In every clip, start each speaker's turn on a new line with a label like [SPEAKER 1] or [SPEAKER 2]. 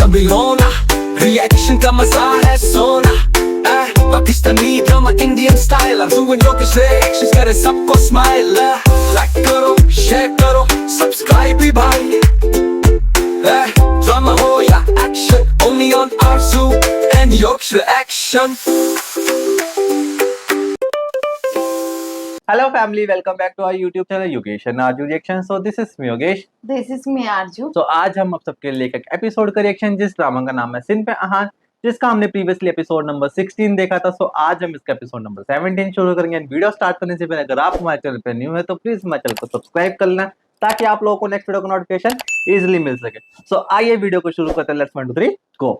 [SPEAKER 1] कभी रोना, रिएक्शन का मजा है सोना। Pakistani drama Indian style, I'm doing Jokish reactions, करे सबको स्माइल। लाइक करो, शेयर करो, सब्सक्राइब भी भाई। ड्रामा हो या action, only on Arzu and Jokish reaction।
[SPEAKER 2] Hello family, welcome back to our YouTube channel Yogesh and Arju Reaction। So this is me Yogesh।
[SPEAKER 3] This is me Arju।
[SPEAKER 2] तो आज हम आप सबके लिए एक एपिसोड का रिएक्शन, जिस ड्रामा का नाम है सिन पे आहान, जिसका हमने प्रीवियसली एपिसोड नंबर 16 देखा था। सो आज हम इसका एपिसोड नंबर 17 शुरू करेंगे। वीडियो स्टार्ट करने से पहले अगर आप हमारे चैनल पे न्यू है तो प्लीज हमारे चैनल को सब्सक्राइब कर लेना, ताकि आप लोगों को नेक्स्ट वीडियो का नोटिफिकेशन इजीली मिल सके। सो आइए वीडियो को शुरू करते हैं। Let's 1 2 3 go.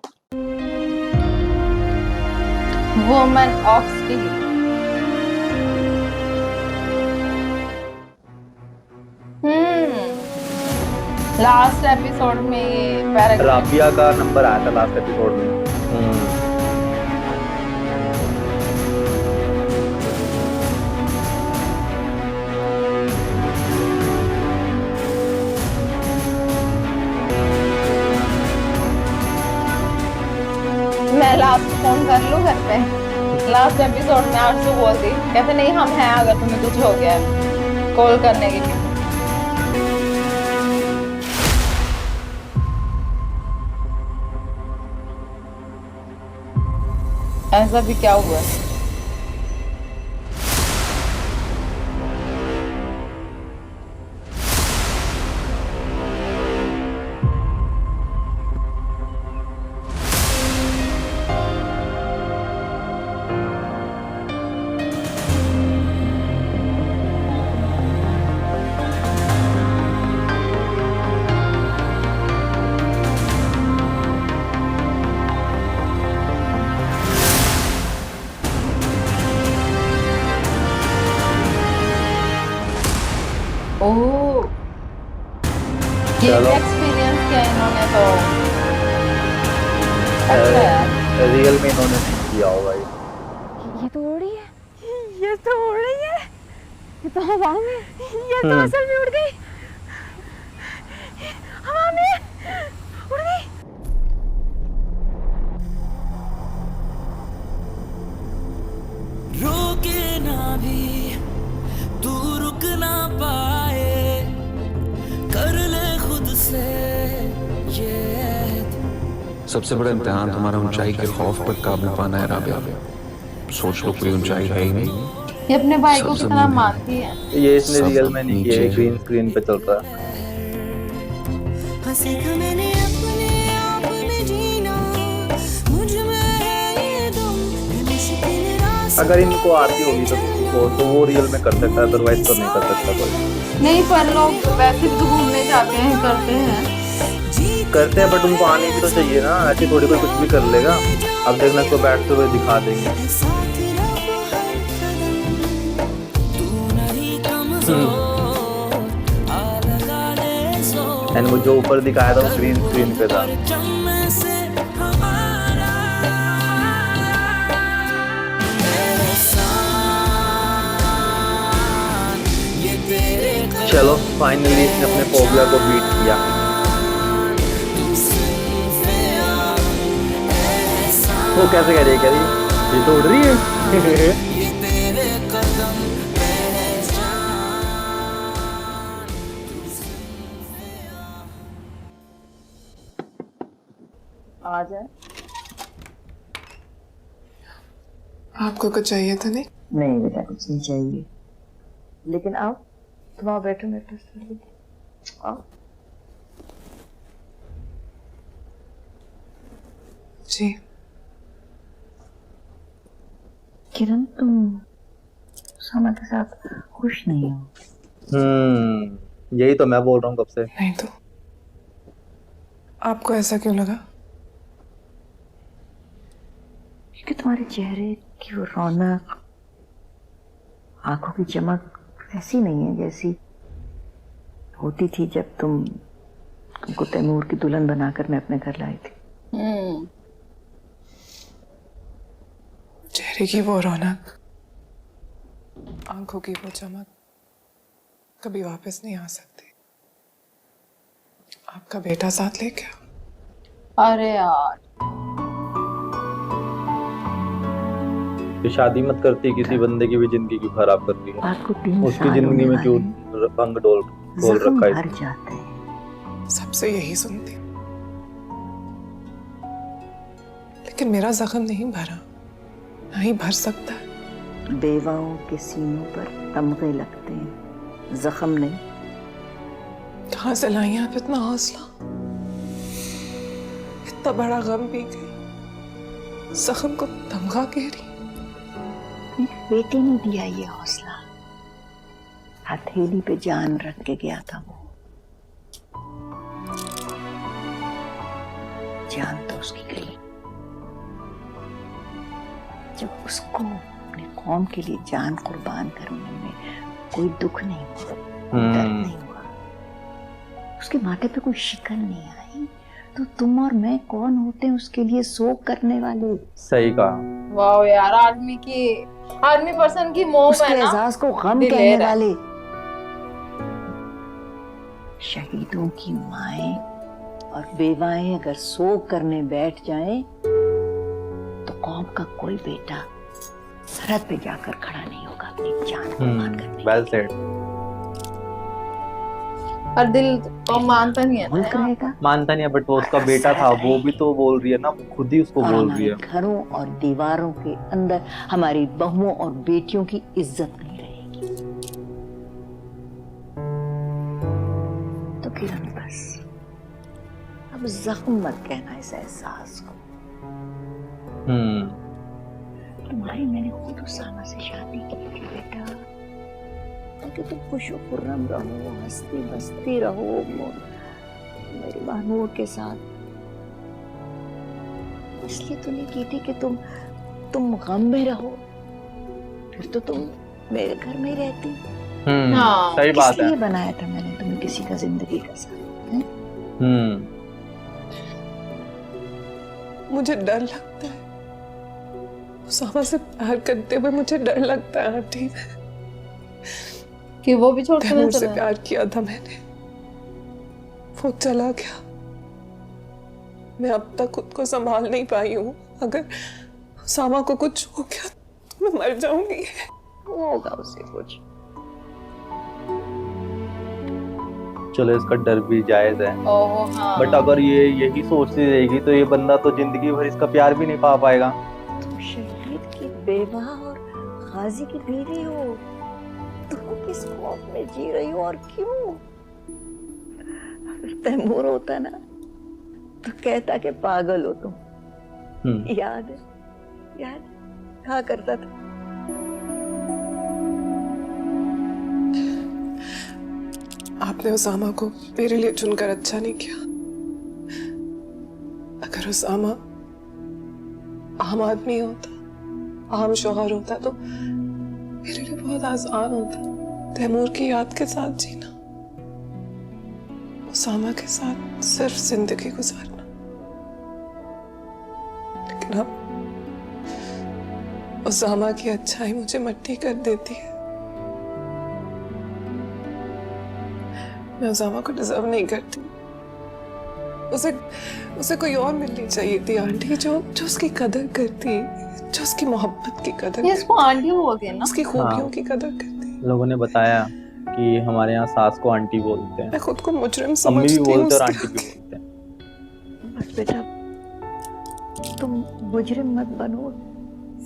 [SPEAKER 3] Woman of steel. Last episode में ये पैराग्राफ
[SPEAKER 2] राबिया का नंबर आया था लास्ट एपिसोड में।
[SPEAKER 3] मैं लास्ट फोन कर लूं घर पे। लास्ट एपिसोड में आरजू बोलती, कहते नहीं हम हैं अगर तुम्हें कुछ हो गया कॉल करने के लिए। ऐसा भी क्या हुआ? ओह, ये एक्सपीरियंस किया इन्होंने तो। अच्छा यार,
[SPEAKER 2] रियल में इन्होंने नहीं किया होगा।
[SPEAKER 4] ये तो उड़ रही है, ये तो उड़ रही है, ये तो हवा में, ये तो असल में उड़ गई, हवा में उड़ गई।
[SPEAKER 1] रोके ना भी तू रुक ना पाए, कर ले खुद से ये।
[SPEAKER 5] सबसे बड़ा इम्तिहान तुम्हारा ऊंचाई के खौफ पर काबू पाना है राबिया। सोच लो कोई ऊंचाई है ही नहीं।
[SPEAKER 3] ये अपने भाई को कितना मानती है।
[SPEAKER 2] ये इसने रियल में नहीं किया, ग्रीन स्क्रीन पे चल रहा है। अगर इनको आती होगी तो वो रियल में कर सकता है, अदरवाइज तो नहीं कर सकता कोई।
[SPEAKER 3] नहीं, पर लोग वैसे भी तो घूमने जाते हैं, करते हैं
[SPEAKER 2] बट उनको आने भी तो चाहिए ना। ऐसे थोड़ी कोई कुछ भी कर लेगा। अब देखना इसको बैठते हुए दिखा देंगे। एंड वो जो ऊपर दिखाया था वो ग्रीन स्क्रीन पे था। चलो फाइनली इसने अपने फोबिया को बीट किया। वो कैसे कह रही है, कह रही ये तो उड़ रही है।
[SPEAKER 3] आ जाए।
[SPEAKER 6] आपको कुछ चाहिए था?
[SPEAKER 7] नहीं बेटा, कुछ नहीं चाहिए, लेकिन आओ तुम आओ, बैठो मेरे पास, आओ।
[SPEAKER 6] जी
[SPEAKER 7] किरण, तुम समा के साथ खुश नहीं हो?
[SPEAKER 2] यही तो मैं बोल रहा हूँ कब से।
[SPEAKER 6] नहीं तो आपको ऐसा क्यों लगा?
[SPEAKER 7] क्योंकि तुम्हारे चेहरे की वो रौनक, आंखों की चमक ऐसी नहीं है जैसी होती थी जब तुमको तैमूर की दुल्हन बनाकर मैं अपने घर लाई थी।
[SPEAKER 6] चेहरे की वो रौनक, आंखों की वो चमक कभी वापस नहीं आ सकती। आपका बेटा साथ ले क्या?
[SPEAKER 3] अरे यार
[SPEAKER 2] कि शादी मत करती, किसी बंदे की भी जिंदगी क्यों खराब करती है,
[SPEAKER 7] बात को 3
[SPEAKER 2] उसकी
[SPEAKER 7] साल
[SPEAKER 2] जिंदगी
[SPEAKER 7] होने
[SPEAKER 2] में क्यों
[SPEAKER 7] वाले
[SPEAKER 2] रंग डोल
[SPEAKER 7] जख्म
[SPEAKER 2] रखा है।
[SPEAKER 7] भर जाते हैं।
[SPEAKER 6] सबसे यही सुनती हूँ, लेकिन मेरा जख्म नहीं भरा, नहीं भर सकता।
[SPEAKER 7] बेवाओं के सीनों पर तमगे लगते हैं, जख्म नहीं।
[SPEAKER 6] कहाँ से लाई आप इतना हौसला? इतना बड़ा गम पी गई, जख्म को तमगा कह रही।
[SPEAKER 7] मेरे बेटे ने दिया ये हौसला, हथेली पे जान रख के गया था वो। जान तो उसकी गई जब उसको अपने कौम के लिए जान कुर्बान करने में कोई दुख नहीं हुआ, दर्द नहीं हुआ, उसके माथे पे कोई शिकन नहीं आई, तो तुम और मैं कौन होते हैं उसके लिए शोक करने वाले?
[SPEAKER 2] सही कहा।
[SPEAKER 3] वाह यार, आर्मी पर्सन की मोह
[SPEAKER 7] उसके
[SPEAKER 3] है ना,
[SPEAKER 7] एहसास को गम
[SPEAKER 3] दिलेर
[SPEAKER 7] कहने
[SPEAKER 3] है।
[SPEAKER 7] वाले। शहीदों की माएं और बेवाएं अगर शोक करने बैठ जाएं, तो कौम का कोई बेटा सरहद पे जाकर खड़ा नहीं होगा अपनी जान कुर्बान करने।
[SPEAKER 2] Well said.
[SPEAKER 3] पर दिल तो मानता नहीं है
[SPEAKER 7] मुल्क
[SPEAKER 3] ना।
[SPEAKER 7] रहेगा,
[SPEAKER 2] मानता नहीं है, बट वो उसका बेटा था, वो भी तो बोल रही है ना, वो खुद ही उसको
[SPEAKER 7] और
[SPEAKER 2] बोल रही
[SPEAKER 7] हमारे
[SPEAKER 2] है।
[SPEAKER 7] घरों और दीवारों के अंदर हमारी बहुओं और बेटियों की इज्जत नहीं रहेगी। तो किरण बस अब जख्म मत कहना इस एहसास को। तुम्हारी मैंने खुद उसामा से शादी की थी बेटा, ताकि तुम खुशो खुर्रम रहो, हंसती बसती रहो मेरी महमूद के साथ। इसलिए तो नहीं की थी कि तुम गम में रहो, फिर तो तुम मेरे घर में ही रहती।
[SPEAKER 3] हाँ,
[SPEAKER 2] सही बात है।
[SPEAKER 7] इसलिए बनाया था मैंने तुम्हें किसी का जिंदगी का साथ।
[SPEAKER 6] मुझे डर लगता है, उसामा से प्यार करते हुए मुझे डर लगता है आंटी।
[SPEAKER 3] कि वो भी छोड़ के
[SPEAKER 6] तैमूर से
[SPEAKER 3] चला
[SPEAKER 6] प्यार किया था मैंने, वो चला गया, मैं अब तक खुद को संभाल नहीं पाई हूँ। अगर उसामा को कुछ हो गया तो मैं मर जाऊंगी।
[SPEAKER 7] होगा उसे कुछ।
[SPEAKER 2] चलो, इसका डर भी जायज है,
[SPEAKER 3] ओह हाँ।
[SPEAKER 2] बट अगर ये यही सोचती रहेगी तो ये बंदा तो जिंदगी भर इसका प्यार भी नहीं पा पाएगा।
[SPEAKER 7] तुम शहीद की बेवा और गाजी की बीवी हो, तुम किस खौफ में जी रही हो और क्यों? अगर तैमूर होता ना तो कहता कि पागल हो तुम। याद है कहा करता था।
[SPEAKER 6] आपने उसामा को मेरे लिए चुनकर अच्छा नहीं किया। अगर उसामा आम आदमी होता, आम शौहर होता, तो मेरे लिए बहुत आसान होता तैमूर की याद के साथ जीना, उसामा के साथ सिर्फ जिंदगी गुजारना। लेकिन अब उसामा की अच्छाई मुझे मट्टी कर देती है। मैं उसामा को डिजर्व नहीं करती। उसे कोई और मिलनी चाहिए थी आंटी, जो उसकी कदर करती, जो उसकी मोहब्बत की कदर
[SPEAKER 3] ये इसको आंटी बोलती है ना।
[SPEAKER 6] उसकी खूबियों की कदर करती।
[SPEAKER 2] लोगों ने बताया कि हमारे यहाँ सास को आंटी बोलते हैं,
[SPEAKER 6] मैं खुद को मुजरिम
[SPEAKER 2] अम्मी
[SPEAKER 6] समझती
[SPEAKER 2] भी
[SPEAKER 6] हूँ
[SPEAKER 2] बोलते हैं और
[SPEAKER 6] उसके
[SPEAKER 2] आंटी भी
[SPEAKER 6] आगे।
[SPEAKER 2] बोलते हैं।
[SPEAKER 7] बट बेटा तुम मुजरिम मत बनो,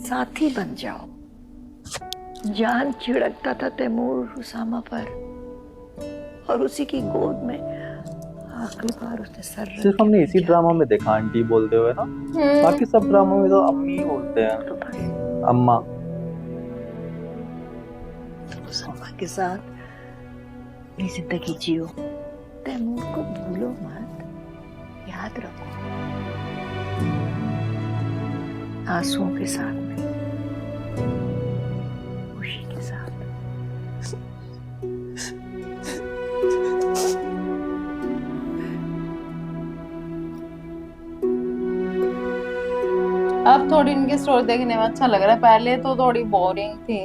[SPEAKER 7] साथी बन जाओ। जान छिड़कता था तैमूर उसामा पर, और उसी की गोद में आखिरी बार उसने सर रख
[SPEAKER 2] सिर्फ
[SPEAKER 7] के
[SPEAKER 2] हमने इसी
[SPEAKER 7] भेजा।
[SPEAKER 2] ड्रामा में देखा आंटी बोलते हुए ना, बाकी सब ड्रामा में तो अम्मी ही बोलते हैं,
[SPEAKER 7] तो बस
[SPEAKER 2] अम्मा।
[SPEAKER 7] उसामा के साथ अपनी जिंदगी जियो, तैमूर को भूलो मत, याद रखो। आंसुओं के साथ में, खुशी के साथ।
[SPEAKER 3] अब थोड़ी इनकी स्टोरी देखने में अच्छा लग रहा है, पहले तो थोड़ी बोरिंग थी,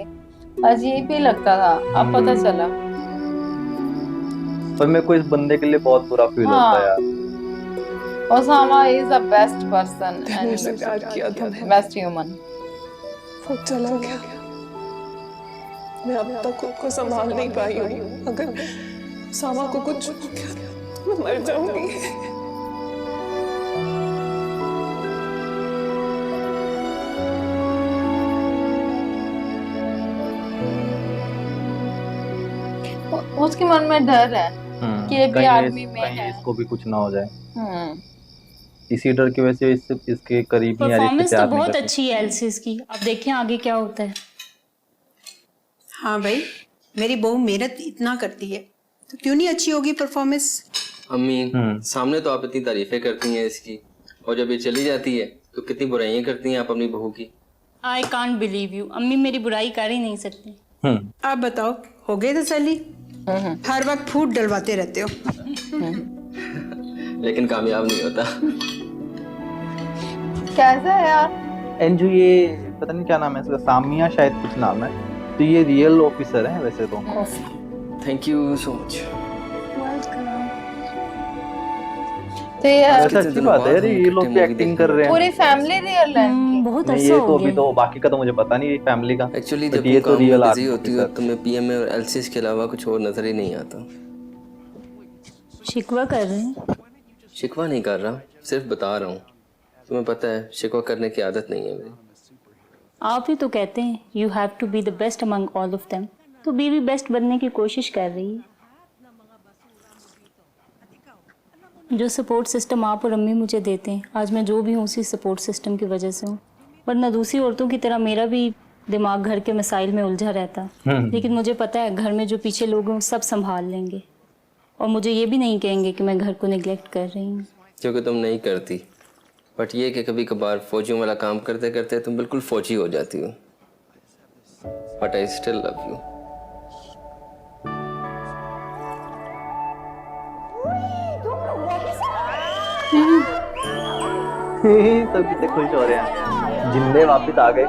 [SPEAKER 3] अजीब ही लगता था, अब पता चला।
[SPEAKER 2] पर मेरे को इस बंदे के लिए बहुत बुरा फील
[SPEAKER 3] हाँ।
[SPEAKER 2] होता है यार।
[SPEAKER 3] Osama is the best person
[SPEAKER 6] मेरे से प्यार किया था
[SPEAKER 3] and best human.
[SPEAKER 6] वो चला गया। मैं अब तक खुद को संभाल नहीं पाई हूँ। अगर सामा को कुछ हो गया तो मैं मर जाऊंगी।
[SPEAKER 3] उसके मन में डर है कि ये भी
[SPEAKER 2] कहीं
[SPEAKER 3] आर्मी में
[SPEAKER 2] कहीं
[SPEAKER 3] है।
[SPEAKER 2] इसको भी कुछ ना हो जाए,
[SPEAKER 3] हम्म।
[SPEAKER 2] इसी डर की वजह से इसके करीब नहीं आ रही, इससे
[SPEAKER 8] परफॉर्मेंस तो
[SPEAKER 2] प्यार नहीं
[SPEAKER 8] बहुत
[SPEAKER 2] करती।
[SPEAKER 8] अच्छी है एलसीस की। अब देखिए आगे क्या होता है।
[SPEAKER 9] हाँ भाई, मेरी बहू मेहनत इतना करती है तो क्यों नहीं अच्छी होगी परफॉर्मेंस।
[SPEAKER 10] अम्मी सामने तो आप इतनी तारीफें करती हैं इसकी, और जब ये चली जाती है तो कितनी बुराइयां करती हैं आप अपनी बहू की।
[SPEAKER 8] आई कांट बिलीव यू, अम्मी मेरी बुराई कर ही नहीं सकती।
[SPEAKER 9] आप बताओ, हो गए तसल्ली? हर वक्त फूट डलवाते रहते हो।
[SPEAKER 10] लेकिन कामयाब नहीं होता।
[SPEAKER 3] कैसा है यार?
[SPEAKER 2] एंजू, ये पता नहीं क्या नाम है इसका, सामिया शायद कुछ नाम है, तो ये रियल ऑफिसर है वैसे तो।
[SPEAKER 10] Thank you so much.
[SPEAKER 3] तो ये
[SPEAKER 2] वैसे अच्छी बात है यार, ये लोग भी एक्टिंग कर रहे हैं।
[SPEAKER 3] पूरी फैमिली रियल है इनकी।
[SPEAKER 8] बहुत
[SPEAKER 2] नहीं,
[SPEAKER 8] अच्छा
[SPEAKER 2] ये
[SPEAKER 8] हो
[SPEAKER 2] तो अभी
[SPEAKER 8] गया।
[SPEAKER 2] तो बाकी का तो मुझे पता नहीं फैमिली का।
[SPEAKER 10] एक्चुअली
[SPEAKER 2] But
[SPEAKER 10] जब
[SPEAKER 2] ये
[SPEAKER 10] तुम
[SPEAKER 2] तो
[SPEAKER 10] काम
[SPEAKER 2] रियल
[SPEAKER 10] में
[SPEAKER 2] आदमी
[SPEAKER 10] बिजी होती हो
[SPEAKER 2] ऑफिसर।
[SPEAKER 10] तो मैं पीएमए और एलसीएस के अलावा कुछ और नजर ही नहीं आता।
[SPEAKER 8] शिकवा कर रहे हैं।
[SPEAKER 10] शिकवा नहीं कर रहा, सिर्फ बता रहा हूँ। तुम्हें पता है शिकवा करने की आदत नहीं है मेरी।
[SPEAKER 8] आप ही तो कहते हैं you have to be the best among all of them, तो बीवी बेस्ट बनने की कोशिश कर रही है। जो सपोर्ट सिस्टम आप और अम्मी मुझे देते हैं, आज मैं जो भी हूँ उसी सपोर्ट सिस्टम की वजह से हूँ। वरना दूसरी औरतों की तरह मेरा भी दिमाग घर के मसाइल में उलझा रहता। लेकिन मुझे पता है घर में जो पीछे लोग हैं वो सब संभाल लेंगे, और मुझे ये भी नहीं कहेंगे कि मैं घर को निगलेक्ट कर रही हूँ।
[SPEAKER 10] क्योंकि तुम नहीं करती, बट ये कि कभी कभार फौजियों वाला काम करते करते तुम बिल्कुल फौजी हो जाती हो। But I still love you.
[SPEAKER 2] सब कितने खुश हो रहे हैं, जिंदे वापस आ गए।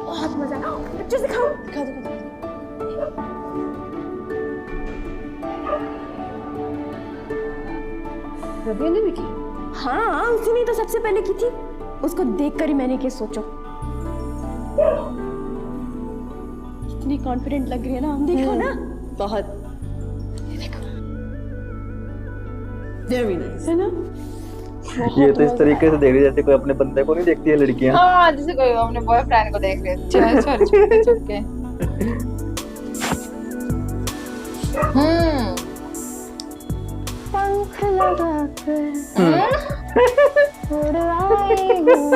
[SPEAKER 4] बहुत मजा आया। अच्छे से खाओ, खा दो। रबिया ने भी की? हाँ, उसने तो सबसे पहले की थी। उसको देखकर ही मैंने क्या सोचो। इतनी कॉन्फिडेंट लग रही है ना, देखो ना, बहुत। ये देखो, वेरी नाइस है ना।
[SPEAKER 2] ये तो इस तरीके से देख रही जैसे कोई अपने बंदे को नहीं देखती है लड़कियां।
[SPEAKER 3] हाँ, जैसे कोई अपने बॉयफ्रेंड को देख रहे चल चल चुपके चुपके।
[SPEAKER 4] पंख लगाकर उड़ आई हूँ।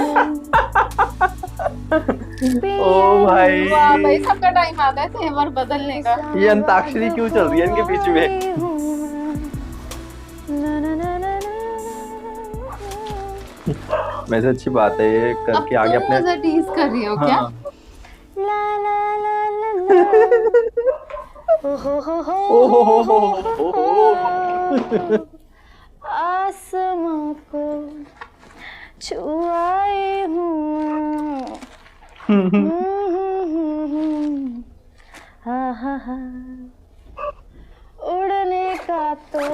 [SPEAKER 2] ओ भाई,
[SPEAKER 3] वाह भाई, सबका टाइम आ गया तेवर बदलने का।
[SPEAKER 2] ये अंताक्षरी क्यों चल रही है इनके बीच में? वैसे अच्छी बात है ये करके आगे
[SPEAKER 3] अब तुम
[SPEAKER 2] अपने।
[SPEAKER 3] मुझे टीज कर रही हो क्या?
[SPEAKER 4] ला ला ला ला ला। आसमां को छू आई हूँ। हा हा हा। उड़ने का तो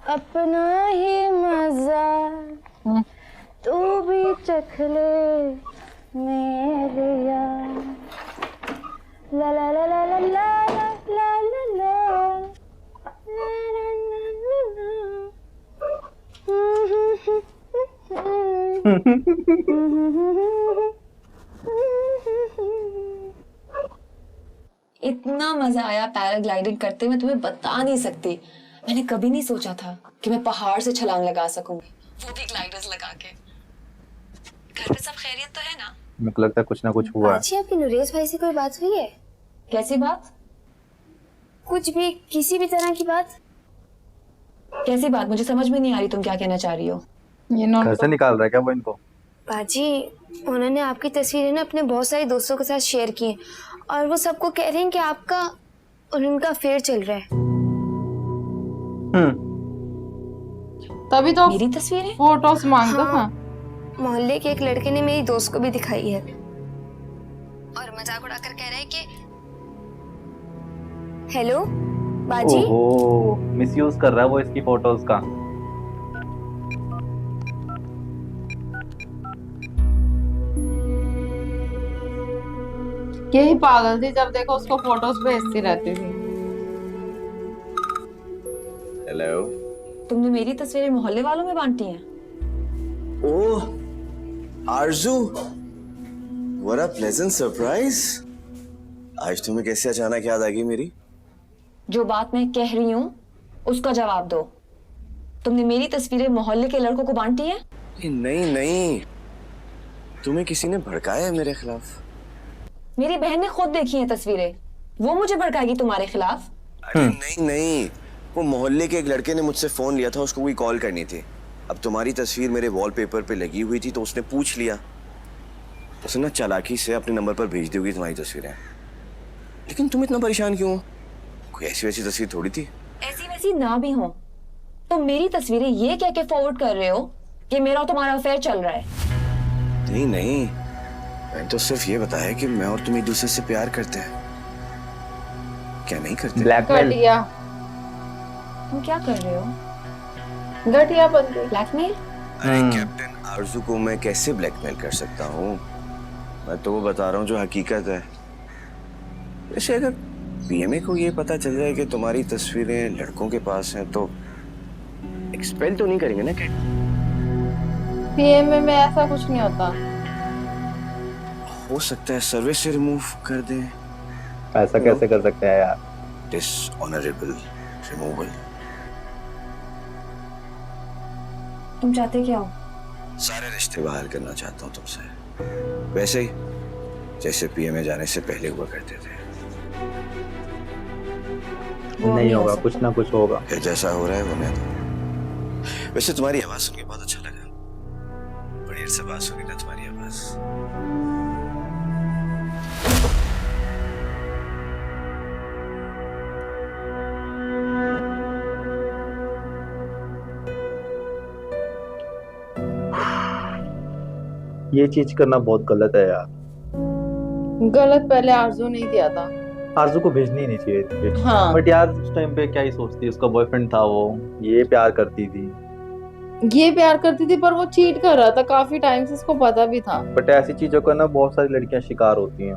[SPEAKER 4] अपना ही मजा, तू भी चख ले मेरे यार। ला ला ला ला ला ला ला ला ला
[SPEAKER 11] इतना मजा आया पैराग्लाइडिंग करते हुए, तुम्हें बता नहीं सकती। मैंने कभी नहीं सोचा था कि मैं पहाड़ से छलांग लगा सकूंगी, वो भी ग्लाइडर्स लगा के। घर पे सब खैरियत तो है ना?
[SPEAKER 2] मेरे को लगता है कुछ ना कुछ हुआ है।
[SPEAKER 4] अच्छी, आपकी नरेश भाई से कोई बात हुई है?
[SPEAKER 11] कैसी बात?
[SPEAKER 4] कुछ भी, किसी भी तरह की बात?
[SPEAKER 11] कैसी बात? मुझे समझ में नहीं आ रही तुम क्या कहना चाह रही हो।
[SPEAKER 3] ये नो
[SPEAKER 2] घर से निकाल रहा है क्या वो इनको?
[SPEAKER 4] बाजी, उन्होंने आपकी तस्वीरें ना अपने बहुत सारे दोस्तों के साथ शेयर की हैं और वो सबको कह रहे हैं कि आपका और उनका अफेयर चल रहा है।
[SPEAKER 3] तभी तो
[SPEAKER 11] मेरी तस्वीरें
[SPEAKER 3] फोटोज मांगता था।
[SPEAKER 4] मोहल्ले के एक लड़के ने मेरी दोस्त को भी दिखाई है और मजाक उड़ाकर कह रहा है कि हेलो बाजी।
[SPEAKER 2] ओहो, मिसयूज कर रहा है वो इसकी फोटोज का।
[SPEAKER 3] यही पागल थी, जब देखो उसको फोटोज भेजती रहती थी।
[SPEAKER 12] हेलो।
[SPEAKER 11] तुमने मेरी तस्वीरें मोहल्ले वालों में बांटी हैं?
[SPEAKER 12] ओह आरजू, what a pleasant surprise। आज तुम्हें कैसे अचानक याद आ गई मेरी?
[SPEAKER 11] जो बात मैं कह रही हूँ उसका जवाब दो। तुमने मेरी तस्वीरें मोहल्ले के लड़कों को बांटी है?
[SPEAKER 12] नहीं नहीं, तुम्हें किसी ने भड़काया है मेरे खिलाफ।
[SPEAKER 11] मेरी बहन ने खुद देखी हैं तस्वीरें, वो मुझे भड़काएगी तुम्हारे खिलाफ?
[SPEAKER 12] अरे नहीं नहीं, वो मोहल्ले के एक लड़के ने मुझसे फोन लिया था, उसको कोई कॉल करनी थी। अब तुम्हारी तस्वीर मेरे वॉलपेपर पे लगी हुई थी तो उसने पूछ लिया। उसने ना चालाकी से अपने नंबर पर भेज दी होगी तुम्हारी तस्वीरें। लेकिन तुम इतना परेशान क्यों हो? कोई ऐसी वैसी तस्वीर थोड़ी थी।
[SPEAKER 11] ऐसी वैसी ना भी हो तो मेरी तस्वीरें ये कह के फॉरवर्ड कर रहे हो कि मेरा और तुम्हारा अफेयर चल रहा है?
[SPEAKER 12] नहीं नहीं, मैंने तो सिर्फ ये बताया कि मैं और तुम एक दूसरे से प्यार करते हैं। क्या नहीं करते?
[SPEAKER 3] घटिया।
[SPEAKER 11] तुम क्या कर रहे हो?
[SPEAKER 3] घटिया बंदे।
[SPEAKER 11] ब्लैकमेल?
[SPEAKER 12] अरे कैप्टन आरजू को मैं कैसे ब्लैकमेल कर सकता हूँ? मैं तो वो बता रहा हूँ जो हकीकत है। वैसे अगर पीएमए को ये पता चल जाए कि तुम्हारी तस्वीरें लड़कों के पास हैं तो एक्सपेल तो नहीं करेंगे ना?
[SPEAKER 3] पीएमए में ऐसा कुछ नहीं होता।
[SPEAKER 12] हो सकता है सर्विस से रिमूव कर दें।
[SPEAKER 2] ऐसा कैसे कर सकते हैं यार?
[SPEAKER 12] Dishonourable removal.
[SPEAKER 11] तुम चाहते क्या हो?
[SPEAKER 12] सारे रिश्ते बहाल करना चाहता हूँ तुमसे, वैसे ही जैसे पीएमए जाने से पहले हुआ करते थे।
[SPEAKER 2] नहीं होगा, कुछ ना कुछ होगा।
[SPEAKER 12] फिर जैसा हो रहा है वो मैं तो। वैसे तुम्हारी आवाज सुन के बहुत अच्छा लगा। बड़ी देर से बात सुनी ना तुम्हारी आवाज।
[SPEAKER 2] ये चीज करना बहुत गलत है यार।
[SPEAKER 3] गलत पहले आरजू नहीं किया था।
[SPEAKER 2] आरजू को भेजनी नहीं चाहिए थी।
[SPEAKER 3] हाँ।
[SPEAKER 2] बट यार उस टाइम पे क्या ही सोचती, उसका बॉयफ्रेंड था वो, ये प्यार करती थी।
[SPEAKER 3] ये प्यार करती थी पर वो चीट कर रहा था काफी टाइम से, उसको पता भी था।
[SPEAKER 2] बट ऐसी चीजों का ना बहुत सारी लड़कियां शिकार होती हैं।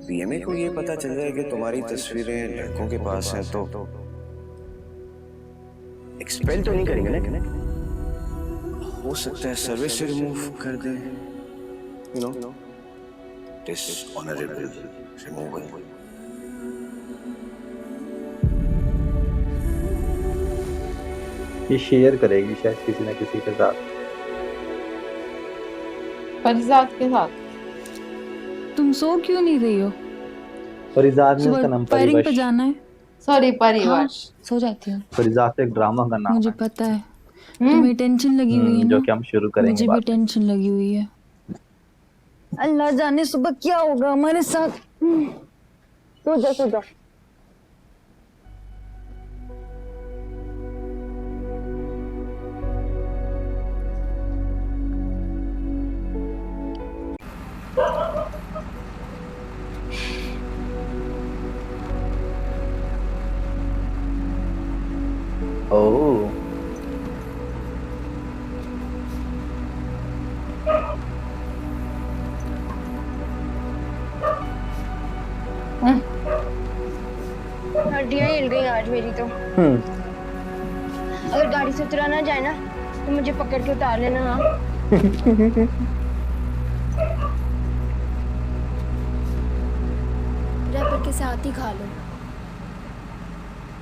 [SPEAKER 12] पीएमए को ये पता चल जाए कि तुम्हारी तस्वीरें लड़कों के पास हैं तो एक्सपेल तो नहीं करेंगे ना? हो सकता है सर्विस से रिमूव कर दें। You know, dishonourable removal.
[SPEAKER 2] ये शेयर करेगी शायद किसी ना किसी के साथ।
[SPEAKER 3] फरिजाद के साथ।
[SPEAKER 13] तुम सो क्यों नहीं रही हो?
[SPEAKER 2] फरिजाद ने उसका नाम
[SPEAKER 13] फायरिंग पे जाना है।
[SPEAKER 3] सॉरी परिवार।
[SPEAKER 13] हाँ, सो जाती हूँ।
[SPEAKER 2] फरिजाद एक ड्रामा का नाम
[SPEAKER 13] मुझे पता है। तुम्हें टेंशन लगी हुई है ना?
[SPEAKER 2] जो कि हम शुरू करेंगे।
[SPEAKER 13] मुझे भी टेंशन लगी हुई है।
[SPEAKER 7] अल्लाह जाने सुबह क्या होगा हमारे साथ। सो जा सो जा।
[SPEAKER 2] ओह
[SPEAKER 4] हड्डियां हिल गई आज मेरी तो। अगर गाड़ी से उतरा ना जाए ना तो मुझे पकड़ के उतार लेना। हाँ रैपर के साथ ही खा लो।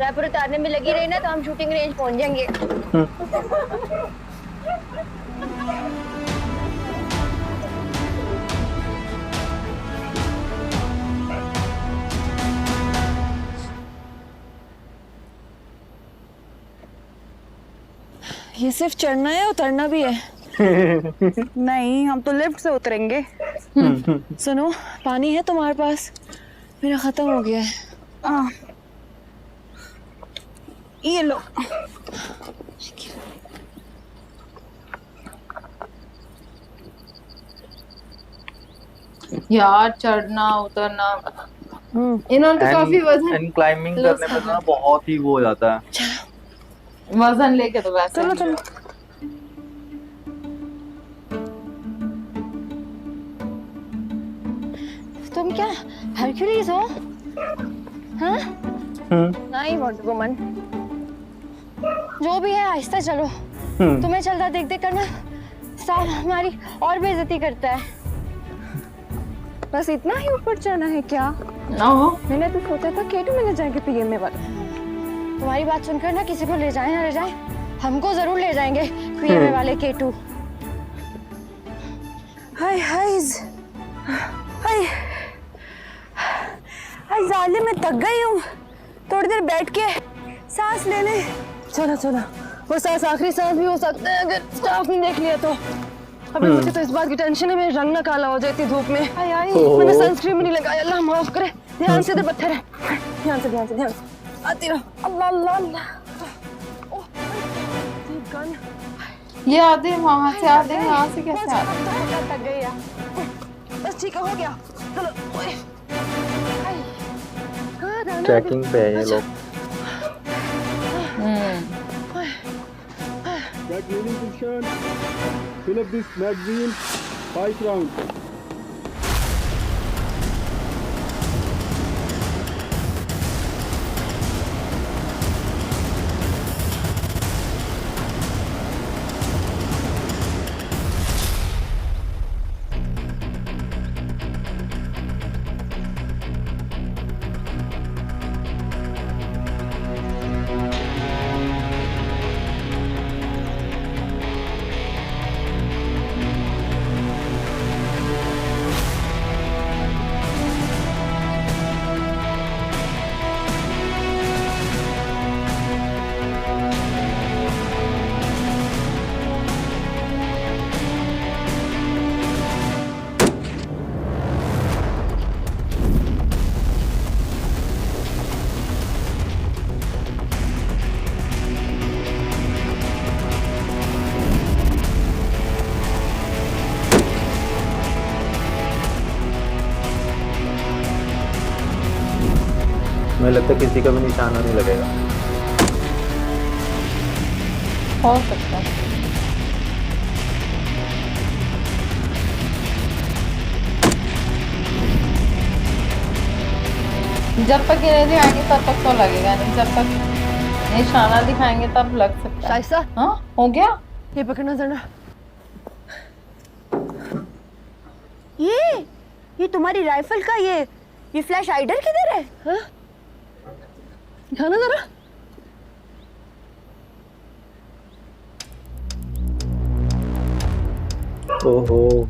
[SPEAKER 4] रैपर उतारने में लगी रही ना तो हम शूटिंग रेंज पहुंच जाएंगे।
[SPEAKER 11] ये सिर्फ चढ़ना है, उतरना भी है।
[SPEAKER 13] नहीं, हम तो लिफ्ट से उतरेंगे। सुनो, पानी है तुम्हारे पास? मेरा खत्म हो गया है। ये लो।
[SPEAKER 3] यार चढ़ना उतरना इन्होंने तो काफी वजन
[SPEAKER 2] क्लाइंबिंग करने में तो ना बहुत ही वो हो जाता है।
[SPEAKER 3] वजन लेके तो वैसे
[SPEAKER 13] चलो चलो। तुम क्या हरक्यूलिस हो? हाँ? नहीं वंडर वुमन। जो भी है आहिस्ता चलो। तुम्हें चलता देख देख करना साहब हमारी और बेइज्जती करता है। बस इतना ही ऊपर जाना है क्या? मैंने तो सोचा था केटू में ले जाएंगे पीएमए वाले। तुम्हारी बात सुनकर ना किसी को ले जाए ना ले जाए, हमको जरूर ले जाएंगे पीएमए वाले केटू। हाय हाय हाय हाय जाले मैं थक गई हूँ। थोड़ी देर बैठ के सांस ले ले। चलो चलो, वो सांस आखिरी सांस भी हो सकता है अगर स्टाफ ने देख लिया तो। अभी मुझे तो इस बात की टेंशन है मेरा रंग ना काला हो जाए इतनी धूप में। मैंने सनस्क्रीन भी नहीं लगाया, अल्लाह माफ करे। ध्यान से, इधर पत्थर है। ध्यान से ध्यान से ध्यान से आती रहो। अल्लाह अल्लाह अल्लाह।
[SPEAKER 3] ये आधे वहां से आधे यहाँ से कैसे आते?
[SPEAKER 13] थक गई यार। बस ठीक है, हो गया। चलो
[SPEAKER 2] चेकिंग पे है ये लोग।
[SPEAKER 14] Fill up this magazine, 5 rounds.
[SPEAKER 2] मुझे लगता है किसी का भी निशाना नहीं लगेगा।
[SPEAKER 3] हो सकता है। जब तक ये नहीं दिखाएंगे तब तक तो लगेगा नहीं, जब तक निशाना दिखाएंगे तब लग सकता है।
[SPEAKER 13] शाइस्ता,
[SPEAKER 3] हाँ हो गया।
[SPEAKER 13] ये पकड़ना जरा। ये तुम्हारी राइफल का ये फ्लैश हाइडर किधर है? हाँ? दिखाना जरा।
[SPEAKER 2] ओहो,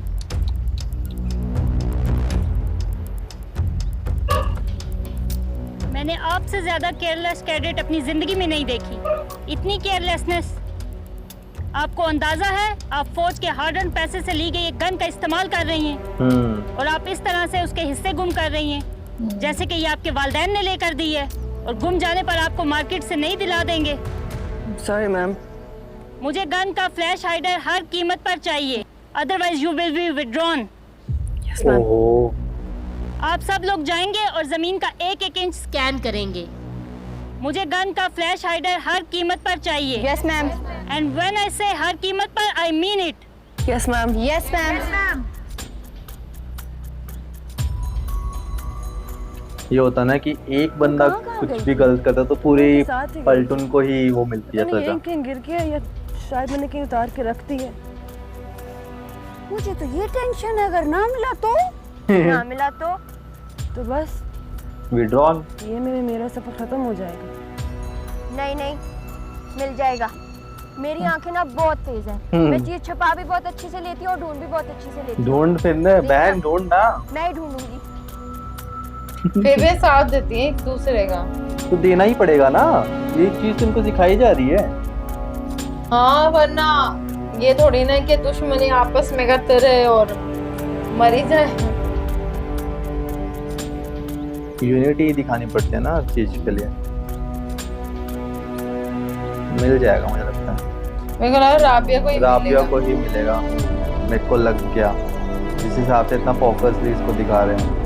[SPEAKER 8] मैंने आपसे ज्यादा केयरलेस कैडेट अपनी जिंदगी में नहीं देखी। इतनी केयरलेसनेस। आपको अंदाजा है आप फौज के हार्ड अर्न पैसे से ली गई एक गन का इस्तेमाल कर रही हैं और आप इस तरह से उसके हिस्से गुम कर रही हैं जैसे कि ये आपके वालिदैन ने लेकर दी है और गुम जाने पर आपको मार्केट से नहीं दिला देंगे।
[SPEAKER 13] Sorry ma'am.
[SPEAKER 8] मुझे गन का फ्लैश हाइडर हर कीमत पर चाहिए, otherwise you will be withdrawn.
[SPEAKER 13] Yes ma'am.
[SPEAKER 8] आप सब लोग जाएंगे और जमीन का एक एक इंच स्कैन करेंगे। मुझे गन का फ्लैश हाइडर हर कीमत पर चाहिए।
[SPEAKER 13] Yes ma'am.
[SPEAKER 8] And when I से हर कीमत पर, I mean it.
[SPEAKER 13] Yes ma'am. Yes ma'am.
[SPEAKER 2] ये होता ना कि एक बंदा कुछ भी गलत करता तो पूरी पलटून को ही वो मिलती है सजा।
[SPEAKER 13] कहीं गिर गया या शायद मैंने कहीं उतार के रख दी है। मुझे तो ये टेंशन है अगर ना मिला तो ना मिला तो बस
[SPEAKER 2] विड्रॉल।
[SPEAKER 13] ये मेरा सफर खत्म हो जाएगा।
[SPEAKER 4] नहीं नहीं, मिल जाएगा। मेरी आंखें ना बहुत तेज हैं। मैं चीज छुपा भी बहुत अच्छे से लेती हूँ और ढूंढ भी बहुत अच्छे से लेती हूँ।
[SPEAKER 2] ढूंढ फिर ना बहन, ढूंढ ना।
[SPEAKER 4] मैं ही ढूंढूंगी।
[SPEAKER 3] फिर वे साथ देती है एक दूसरे का,
[SPEAKER 2] तो देना ही पड़ेगा ना, ये चीज तुमको सिखाई जा रही है।
[SPEAKER 3] हाँ वरना ये थोड़ी ना कि दुश्मनी आपस में करते रहे और मरी जाए।
[SPEAKER 2] यूनिटी दिखानी पड़ती है ना हर चीज के लिए। मिल जाएगा मुझे लगता है।
[SPEAKER 3] मेरे को लगा राबिया
[SPEAKER 2] को ही मिलेगा। मेरे को लग गया जिस हिसाब से इतना फोकसली इसको दिखा रहे हैं।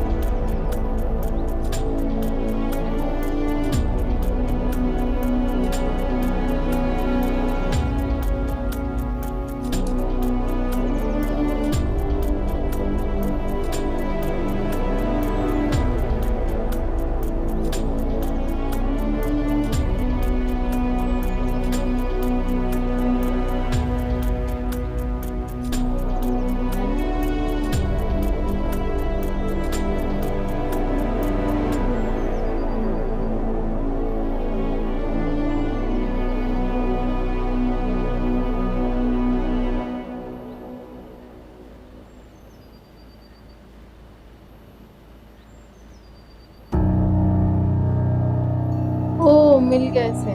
[SPEAKER 3] ओ मिल गया इसे।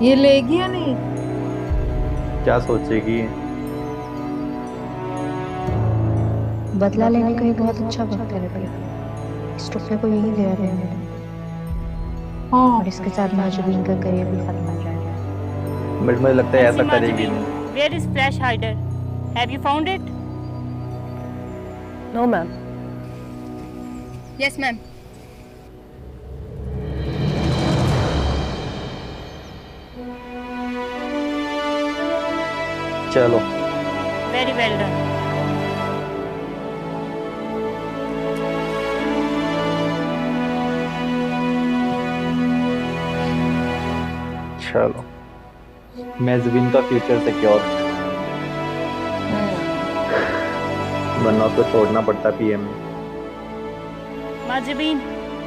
[SPEAKER 3] ये लेगी या नहीं?
[SPEAKER 2] क्या सोचेगी?
[SPEAKER 7] बदला लेने का ये बहुत अच्छा वक्त है भैया। इस टुकड़े को यही दे रहे हैं और इसके साथ माजबीन का करियर भी खत्म हो जाएगा।
[SPEAKER 2] बट मुझे लगता है ऐसा करेगी नहीं।
[SPEAKER 8] Where is flash hider? Have you found it?
[SPEAKER 11] No, ma'am.
[SPEAKER 13] Yes ma'am.
[SPEAKER 2] चलो
[SPEAKER 8] Very well done.
[SPEAKER 2] चलो मेजबिन का फ्यूचर सिक्योर, वरना उसको छोड़ना पड़ता पीएम में।
[SPEAKER 8] Mahjabeen,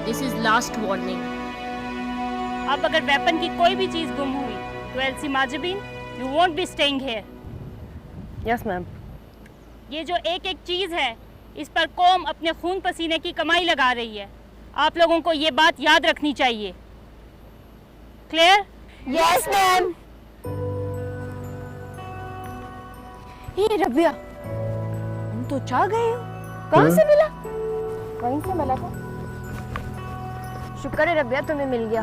[SPEAKER 8] this is last warning. अब अगर वेपन की कोई भी चीज गुम हुई तो LC Mahjabeen, you won't be staying here.
[SPEAKER 11] Yes ma'am.
[SPEAKER 8] ये जो एक एक चीज है, इस पर कौम अपने खून पसीने की कमाई लगा रही है। आप लोगों को ये बात याद रखनी चाहिए। क्लियर?
[SPEAKER 13] Yes ma'am. ये रबिया, तुम तो जा गए हो। कहाँ से मिला? वहीं से मिला था। शुक्र है रबिया तुम्हें मिल गया,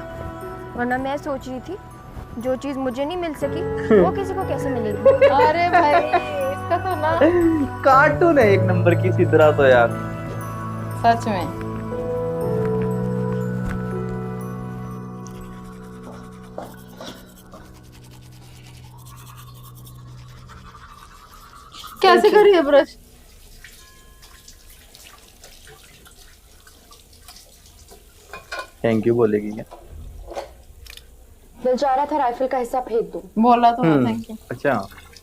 [SPEAKER 13] वरना मैं सोच रही थी जो चीज मुझे नहीं मिल सकी वो किसी को कैसे मिलेगी।
[SPEAKER 3] अरे भाई इसका तो ना
[SPEAKER 2] कार्टून है एक नंबर की सिद्रा तो यार,
[SPEAKER 3] सच में। कैसे करी है ब्रश?
[SPEAKER 2] थैंक यू बोलेगी क्या?
[SPEAKER 7] दिल चाह रहा था राइफल का हिस्सा फेंक दूं।
[SPEAKER 3] बोला तो थैंक यू।
[SPEAKER 2] अच्छा,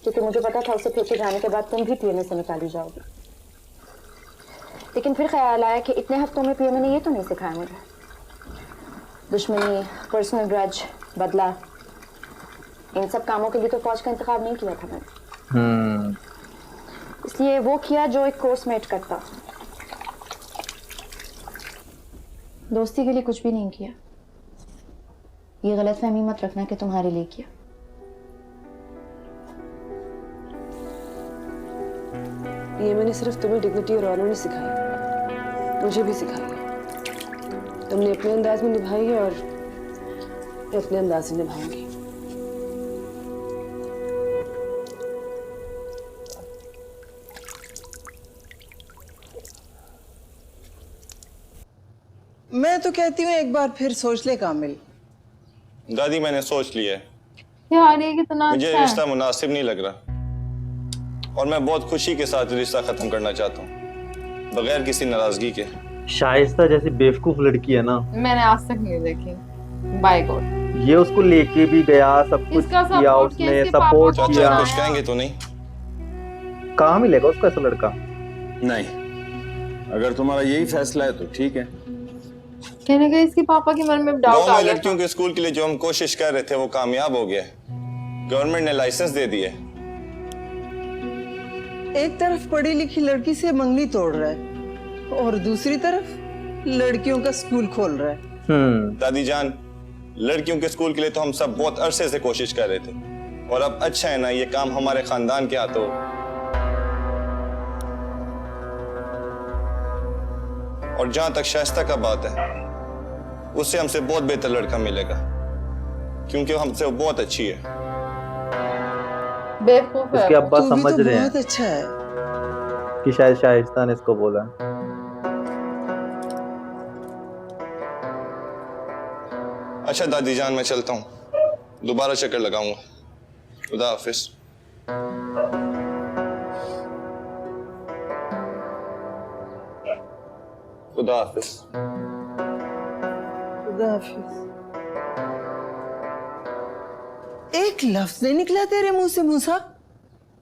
[SPEAKER 7] क्योंकि मुझे पता था उसे फेंके जाने के बाद तुम भी पीएमए से निकाली जाओगी। लेकिन फिर ख्याल आया कि इतने हफ्तों में पीएमए ने ये तो नहीं सिखाया मुझे। दुश्मनी, पर्सनल ग्रज, बदला, इन सब कामों के लिए तो फौज का इंतखाब नहीं किया था मैंने। इसलिए वो किया जो एक कोर्समेट करता। दोस्ती के लिए कुछ भी नहीं किया। ये गलतफहमी मत रखना कि तुम्हारे लिए किया।
[SPEAKER 11] ये मैंने सिर्फ तुम्हें डिग्निटी और ऑनर नहीं सिखाई, मुझे भी सिखाई। तुमने अपने अंदाज में निभाई है और मैं अपने अंदाज से निभाऊंगी।
[SPEAKER 15] मैं तो कहती हूँ एक बार फिर सोच ले कामिल।
[SPEAKER 16] दादी मैंने सोच लिया है।
[SPEAKER 3] यार ये कितना
[SPEAKER 16] मुझे
[SPEAKER 3] अच्छा है।
[SPEAKER 16] रिश्ता मुनासिब नहीं लग रहा और मैं बहुत खुशी के साथ रिश्ता खत्म करना चाहता हूँ, बगैर किसी नाराजगी के।
[SPEAKER 2] शाइस्ता जैसी बेवकूफ लड़की है ना,
[SPEAKER 3] मैंने आज तक नहीं देखी। By God.
[SPEAKER 2] ये उसको लेके भी गया, सब कुछ किया उसने, सपोर्ट किया।
[SPEAKER 16] कुछ कहेंगे तो नहीं?
[SPEAKER 2] कहाँ मिलेगा उसको ऐसा लड़का?
[SPEAKER 17] नहीं, अगर तुम्हारा यही फैसला है तो ठीक है।
[SPEAKER 3] कहने का इसके पापा के मन में डाउट आ गया।
[SPEAKER 16] लड़कियों के स्कूल के लिए जो हम कोशिश कर रहे थे वो कामयाब हो गया। गवर्नमेंट ने लाइसेंस दे दिए।
[SPEAKER 15] एक तरफ पढ़ी लिखी लड़की से मंगनी तोड़ रहा है और दूसरी तरफ लड़कियों का स्कूल खोल रहा है।
[SPEAKER 16] दादी जान, लड़कियों के स्कूल के लिए तो हम सब बहुत अरसे से कोशिश कर रहे थे, और अब अच्छा है ना ये काम हमारे खानदान के हाथों। और जहां तक शाइस्ता का बात है, उससे हमसे बहुत बेहतर लड़का मिलेगा, क्योंकि हमसे वो बहुत अच्छी है।
[SPEAKER 3] बेवकूफ है
[SPEAKER 2] इसके अब्बा
[SPEAKER 15] तू भी
[SPEAKER 2] समझ
[SPEAKER 15] तो
[SPEAKER 2] रहे हैं
[SPEAKER 15] बहुत अच्छा है।
[SPEAKER 2] कि शायद शाइस्ता ने इसको बोला।
[SPEAKER 16] अच्छा दादी जान, मैं चलता हूँ, दोबारा चक्कर लगाऊंगा। खुदा हाफिज। खुदा हाफिज।
[SPEAKER 15] खुदा हाफिज। एक लफ्ज नहीं निकला तेरे मुंह से मूसा।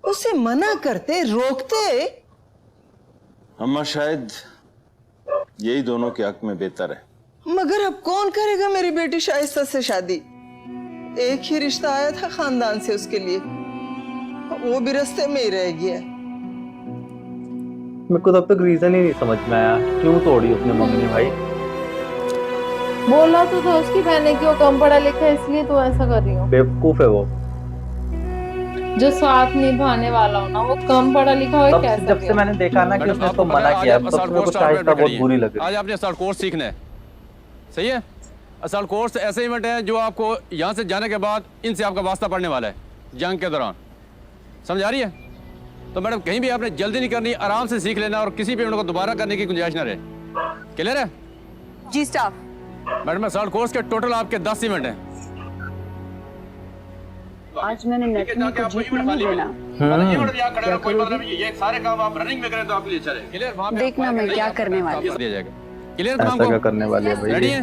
[SPEAKER 15] उसे मना करते, रोकते।
[SPEAKER 17] अम्मा शायद यही दोनों के हक में बेहतर है।
[SPEAKER 15] मगर अब कौन करेगा मेरी बेटी शाइस्ता से शादी? एक ही रिश्ता आया था खानदान से उसके लिए, वो भी रास्ते में ही रह गया।
[SPEAKER 2] मेरे को तब तक रीजन ही नहीं समझ में आया क्यों तोड़ी उसने मम्मी ने भाई।
[SPEAKER 3] बोला तो था उसकी बहन ने कि वो कम पढ़ा लिखा है इसलिए तो ऐसा कर रही हो।
[SPEAKER 2] बेवकूफ है वो।
[SPEAKER 3] जो साथ निभाने वाला हो ना वो कम पढ़ा लिखा हो कैसे?
[SPEAKER 2] जब से मैंने देखा ना कि उसने इसको मना किया तब से मेरे को शाइस्ता बहुत बुरी लग रही है।
[SPEAKER 18] आज आपने असॉल्ट कोर्स सीखना है, सही है? असॉल्ट कोर्स ऐसे इवेंट है जो आपको यहाँ से जाने के बाद इनसे आपका वास्ता पड़ने वाला है जंग के दौरान, समझ आ रही है? तो मैडम कहीं भी आपने जल्दी नहीं करनी, आराम से सीख लेना और किसी भी इवेंट को दोबारा करने की गुंजाइश ना रहे। क्लियर है?
[SPEAKER 9] जी स्टाफ।
[SPEAKER 18] मैडम असॉल्ट कोर्स के टोटल आपके 10 इवेंट हैं।
[SPEAKER 7] आज मैंने नेटमी को जीतने नहीं देना।
[SPEAKER 18] ये सारे काम आप रनिंग में करें तो आपके लिए अच्छा रहेगा। क्लियर? वहां पे
[SPEAKER 7] देखना मैं क्या करने वाली हूं।
[SPEAKER 18] दिया जाएगा। क्लियर?
[SPEAKER 2] ऐसा क्या करने वाली है भाई?
[SPEAKER 18] रेडी है?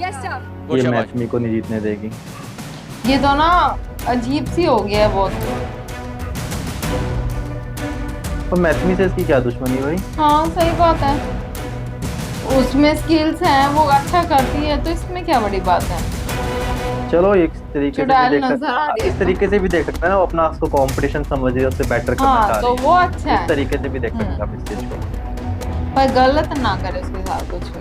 [SPEAKER 9] Yes staff.
[SPEAKER 2] ये मैच मी को नहीं जीतने देगी।
[SPEAKER 3] ये तो ना अजीब सी हो गया है बहुत।
[SPEAKER 2] और मैच मी से इसकी क्या दुश्मनी भाई?
[SPEAKER 3] हाँ सही बात है, उसमें स्किल्स हैं, वो अच्छा करती है, तो इसमें क्या बड़ी बात है।
[SPEAKER 2] चलो एक तरीके से भी देख
[SPEAKER 3] नजर आ रही है।
[SPEAKER 2] इस तरीके से भी देख सकते हैं ना, अपना उसको कंपटीशन समझे, उससे बेटर करना
[SPEAKER 3] हाँ,
[SPEAKER 2] चाह रही
[SPEAKER 3] तो
[SPEAKER 2] है।
[SPEAKER 3] वो अच्छा है।
[SPEAKER 2] इस तरीके से भी देख सकते हैं आप इस चीज को।
[SPEAKER 3] पर गलत ना करे उसके साथ कुछ भी।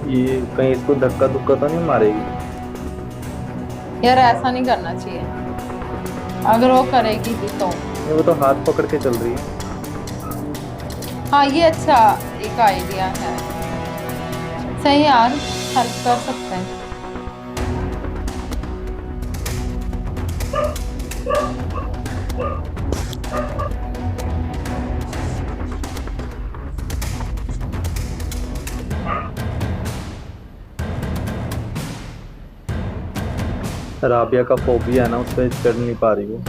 [SPEAKER 2] ये कहीं इसको धक्का धुक्का तो नहीं मारेगी?
[SPEAKER 3] यार ऐसा नहीं करना चाहिए, अगर वो करेगी भी तो।
[SPEAKER 2] वो तो हाथ पकड़ के चल रही है।
[SPEAKER 3] हाँ ये अच्छा एक आइडिया है, सही यार, हेल्प कर सकते हैं।
[SPEAKER 2] राबिया का फोबिया है ना, उस पर चढ़ नहीं पा रही वो।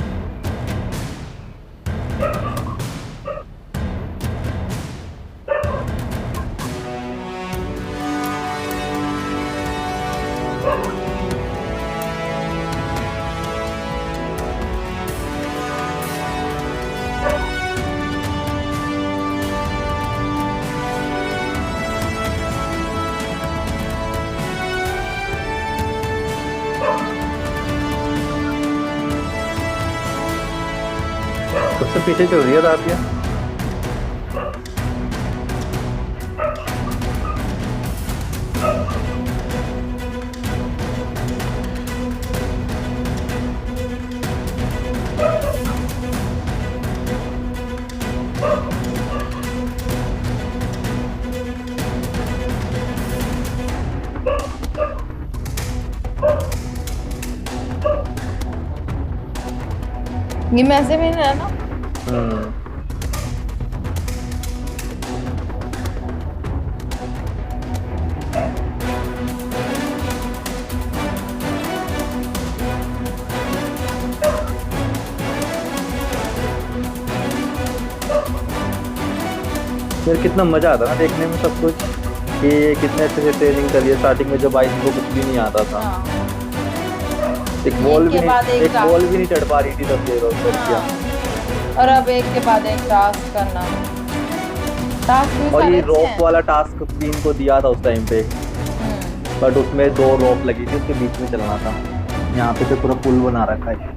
[SPEAKER 2] सबसे पीछे चल रही है राबिया।
[SPEAKER 3] ये मैसे भी है ना।
[SPEAKER 2] यार कितना मजा आता ना देखने में सब कुछ, कि कितने अच्छे से ट्रेनिंग करी है। स्टार्टिंग में जब आई थी तो कुछ भी नहीं आता था। एक बॉल भी नहीं चढ़ पा रही थी तब ये लड़कियां।
[SPEAKER 3] और अब एक के बाद एक टास्क करना। टास्क
[SPEAKER 2] और ये रोप वाला टास्क भी इनको दिया था उस टाइम पे, बट उसमें 2 रोप लगी थी, उसके बीच में चलना था। यहाँ पे तो पूरा पुल बना रखा है।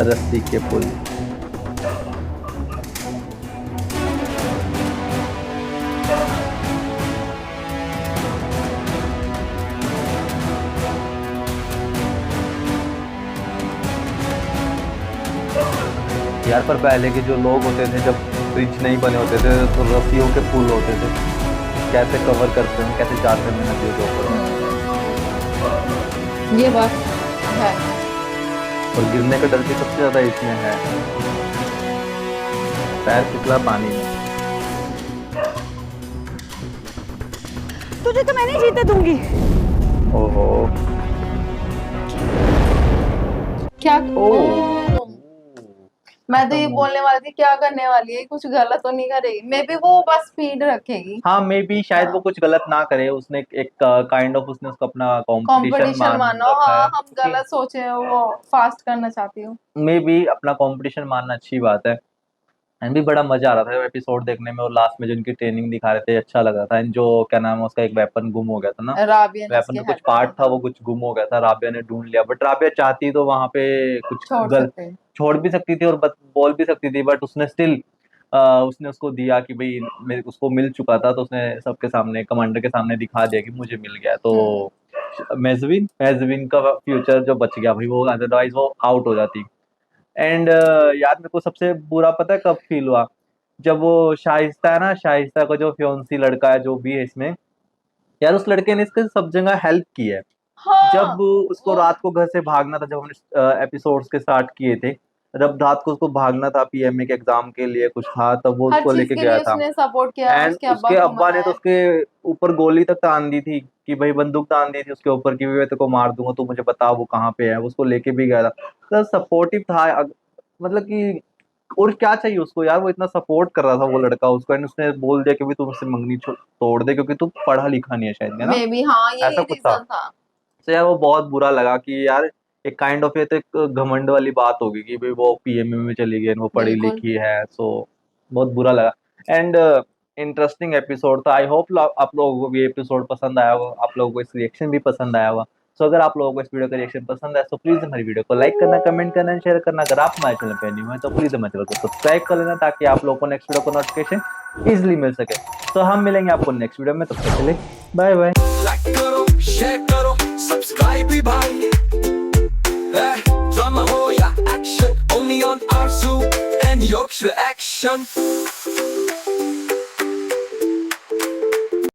[SPEAKER 2] रस्सी के पुल। यार पर पहले के जो लोग होते थे, जब ब्रिज नहीं बने होते थे तो रस्सियों के पुल होते थे, कैसे कवर करते हैं, कैसे जाते हैं नदियों के ऊपर।
[SPEAKER 3] ये बात है।
[SPEAKER 2] और गिरने का डर भी सबसे ज्यादा इसमें है, पैर फिसला पानी में।
[SPEAKER 4] तुझे तो मैं नहीं जीते दूंगी।
[SPEAKER 2] ओहो
[SPEAKER 3] क्या? मैं तो ये बोलने वाली थी क्या करने वाली है, कुछ गलत तो नहीं करेगी। मे बी वो बस स्पीड रखेगी।
[SPEAKER 2] हाँ मे बी शायद वो कुछ गलत ना करे। उसने एक काइंड ऑफ उसने उसको अपना कंपटीशन
[SPEAKER 3] मानो। हाँ हम गलत सोचे, वो फास्ट करना चाहती हूँ।
[SPEAKER 2] मे बी अपना कंपटीशन मानना अच्छी बात है। एंड भी बड़ा मजा आ रहा था एपिसोड देखने में। और लास्ट में जो उनकी ट्रेनिंग दिखा रहे थे अच्छा लग रहा था। एंड जो क्या नाम है उसका, एक वेपन गुम हो गया था ना, वेपन का कुछ पार्ट था वो कुछ गुम हो गया था। राबिया ने ढूंढ लिया, बट राबिया चाहती तो वहां पे कुछ छोड़ भी सकती थी और बोल भी सकती थी, बट उसने स्टिल उसने उसको दिया कि भाई उसको मिल चुका था, तो उसने सबके सामने, कमांडर के सामने दिखा दिया कि मुझे मिल गया। तो मेजविन का फ्यूचर जो बच गया भाई, वो अदरवाइज वो आउट हो जाती। एंड यार मेरे को सबसे बुरा पता है कब फील हुआ, जब वो शाइस्ता है ना, शाइस्ता का जो फियोंसी लड़का है जो भी है इसमें, यार उस लड़के ने इसके सब जगह हेल्प की है।
[SPEAKER 3] हाँ,
[SPEAKER 2] जब उसको रात को घर से भागना था, जब हमने एपिसोड्स के स्टार्ट किए थे, जब रात को उसको भागना था पीएमए के एग्जाम के लिए कुछ था, तब वो उसको लेके गया था।
[SPEAKER 3] सपोर्ट किया।
[SPEAKER 2] एंड उसके अब्बा ने तो उसके ऊपर गोली तक तान दी थी कि भाई, बंदूक तान दी थी उसके ऊपर कि मैं तेरे को मार दूंगा, तू मुझे बता वो कहाँ पे है। उसको लेके भी गया था, तो सपोर्टिव था। मतलब कि और क्या चाहिए उसको यार, वो इतना सपोर्ट कर रहा था वो लड़का उसको। एंड उसने बोल दिया कि भाई तू मुझसे मंगनी तोड़ दे क्योंकि तू पढ़ा लिखा नहीं है शायद, है ना?
[SPEAKER 3] मे बी हाँ, ये
[SPEAKER 2] ऐसा कुछ था। तो यार वो बहुत बुरा लगा कि यार एक काइंड ऑफ ये तो एक घमंड वाली बात होगी कि भाई वो पीएमए में चली गई, वो पढ़ी लिखी है। सो बहुत बुरा लगा। एंड इंटरेस्टिंग एपिसोड था। आई होप आप लोगों को भी एपिसोड पसंद आया होगा, आप लोगों को इस रिएक्शन भी पसंद आया होगा। सो अगर आप लोगों को इस वीडियो का रिएक्शन पसंद आया तो प्लीज हमारी वीडियो को लाइक करना, कमेंट करना, शेयर करना। अगर आप हमारे चैनल पे न्यू हैं तो प्लीज हमारे चैनल को सब्सक्राइब कर लेना, ताकि आप लोगों को नेक्स्ट वीडियो को नोटिफिकेशन इजीली मिल सके। तो हम मिलेंगे आपको नेक्स्ट वीडियो में, तब तक के लिए बाय बाय।
[SPEAKER 1] लाइक करो, शेयर करो, सब्सक्राइब भी भाई। ड्रामा हो या action, only on Arzu and Yorkshire Action।